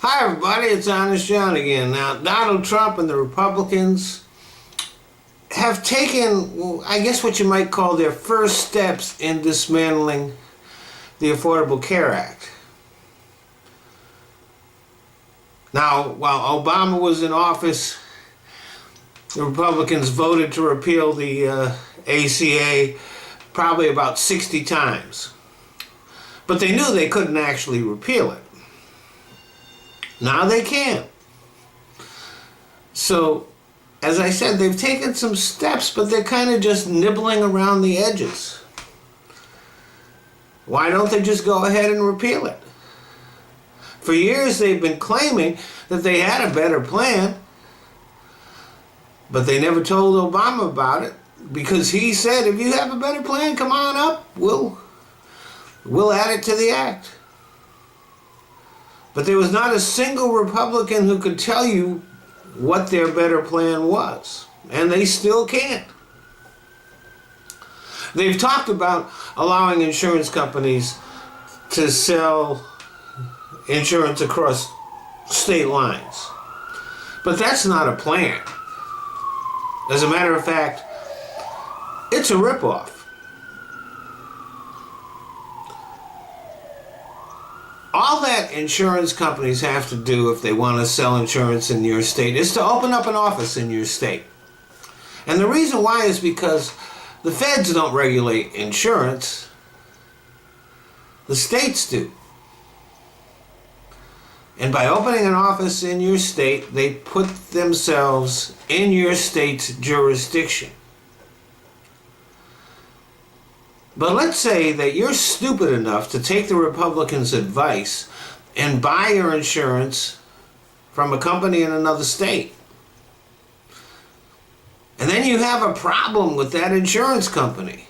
Hi everybody, it's Honest John again. Now, Donald Trump and the Republicans have taken, well, I guess what you might call their first steps in dismantling the Affordable Care Act. Now, while Obama was in office, the Republicans voted to repeal the ACA probably about 60 times. But they knew they couldn't actually repeal it. Now they can. So, as I said, they've taken some steps, but they're kind of just nibbling around the edges. Why don't they just go ahead and repeal it? For years they've been claiming that they had a better plan, but they never told Obama about it because he said, if you have a better plan, come on up, we'll add it to the act. But there was not a single Republican who could tell you what their better plan was. And they still can't. They've talked about allowing insurance companies to sell insurance across state lines. But that's not a plan. As a matter of fact, it's a ripoff. All that insurance companies have to do if they want to sell insurance in your state is to open up an office in your state. And the reason why is because the feds don't regulate insurance. The states do. And by opening an office in your state, they put themselves in your state's jurisdiction. But let's say that you're stupid enough to take the Republicans' advice and buy your insurance from a company in another state. And then you have a problem with that insurance company.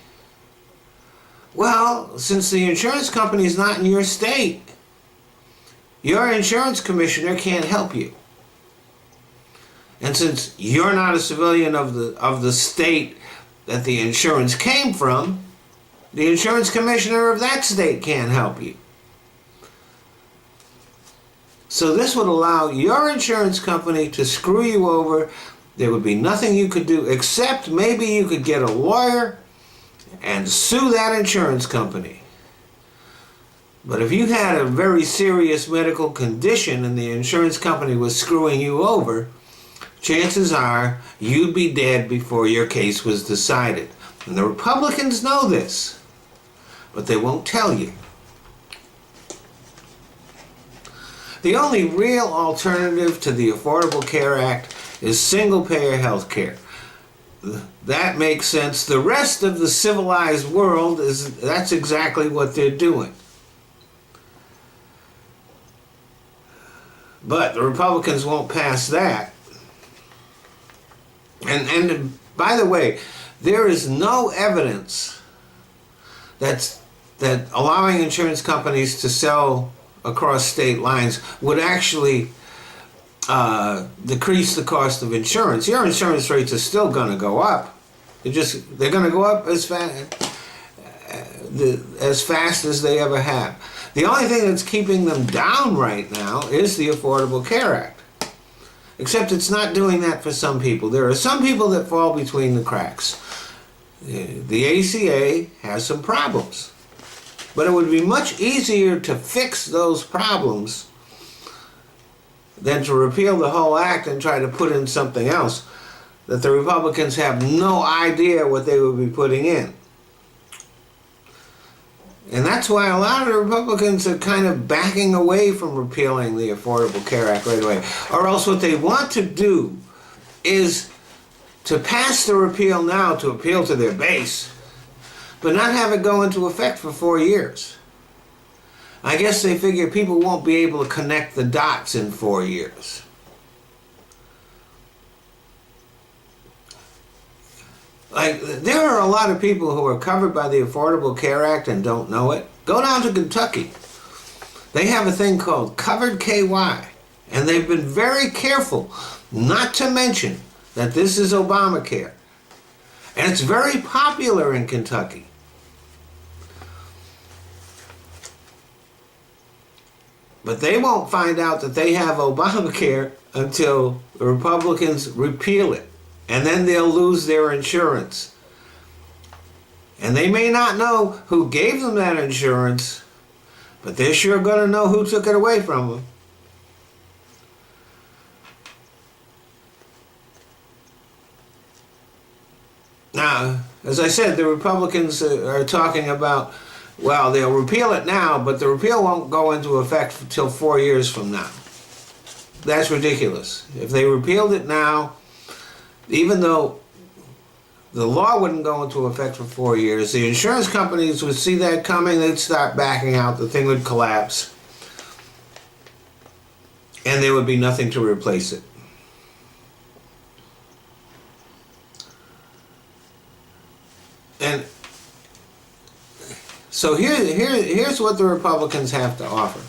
Well, since the insurance company is not in your state, your insurance commissioner can't help you. And since you're not a civilian of the state that the insurance came from, the insurance commissioner of that state can't help you. So this would allow your insurance company to screw you over. There would be nothing you could do except maybe you could get a lawyer and sue that insurance company. But if you had a very serious medical condition and the insurance company was screwing you over, chances are you'd be dead before your case was decided. And the Republicans know this, but they won't tell you. The only real alternative to the Affordable Care Act is single-payer health care. That makes sense. The rest of the civilized world, that's exactly what they're doing. But the Republicans won't pass that. And by the way, there is no evidence that allowing insurance companies to sell across state lines would actually decrease the cost of insurance. Your insurance rates are still going to go up. They're going to go up as fast as they ever have. The only thing that's keeping them down right now is the Affordable Care Act. Except it's not doing that for some people. There are some people that fall between the cracks. The ACA has some problems. But it would be much easier to fix those problems than to repeal the whole act and try to put in something else that the Republicans have no idea what they would be putting in. And that's why a lot of the Republicans are kind of backing away from repealing the Affordable Care Act right away. Or else what they want to do is to pass the repeal now to appeal to their base, but not have it go into effect for 4 years. I guess they figure people won't be able to connect the dots in 4 years. Like, there are a lot of people who are covered by the Affordable Care Act and don't know it. Go down to Kentucky. They have a thing called Covered KY, and they've been very careful not to mention that this is Obamacare. And it's very popular in Kentucky. But they won't find out that they have Obamacare until the Republicans repeal it. And then they'll lose their insurance. And they may not know who gave them that insurance, but they're sure going to know who took it away from them. Now, as I said, the Republicans are talking about, well, they'll repeal it now, but the repeal won't go into effect until 4 years from now. That's ridiculous. If they repealed it now, even though the law wouldn't go into effect for 4 years, the insurance companies would see that coming, they'd start backing out, the thing would collapse, and there would be nothing to replace it. And so here's what the Republicans have to offer.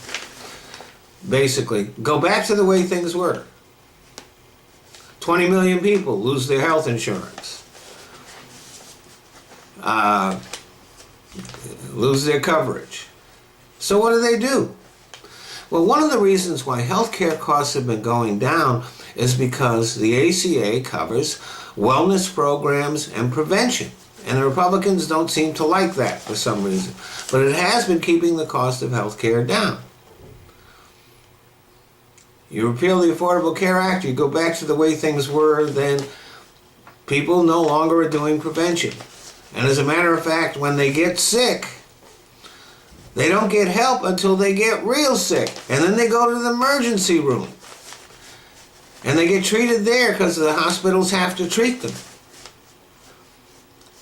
Basically, go back to the way things were. 20 million people lose their health insurance. Lose their coverage. So what do? Well, one of the reasons why healthcare costs have been going down is because the ACA covers wellness programs and prevention. And the Republicans don't seem to like that for some reason. But it has been keeping the cost of health care down. You repeal the Affordable Care Act, you go back to the way things were, then people no longer are doing prevention. And as a matter of fact, when they get sick, they don't get help until they get real sick. And then they go to the emergency room. And they get treated there because the hospitals have to treat them.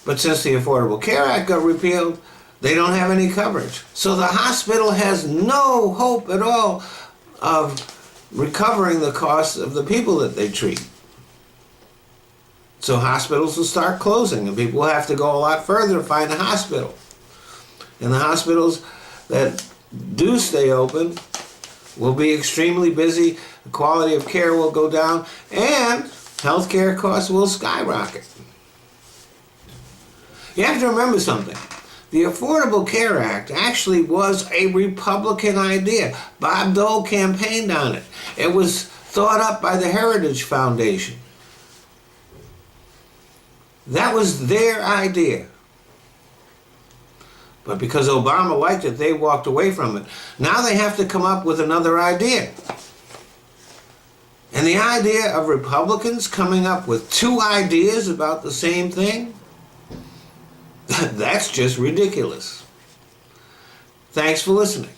But since the Affordable Care Act got repealed, they don't have any coverage. So the hospital has no hope at all of recovering the costs of the people that they treat. So hospitals will start closing, and people will have to go a lot further to find a hospital. And the hospitals that do stay open will be extremely busy, the quality of care will go down, and healthcare costs will skyrocket. You have to remember something. The Affordable Care Act actually was a Republican idea. Bob Dole campaigned on it. It was thought up by the Heritage Foundation. That was their idea. But because Obama liked it, they walked away from it. Now they have to come up with another idea. And the idea of Republicans coming up with two ideas about the same thing? That's just ridiculous. Thanks for listening.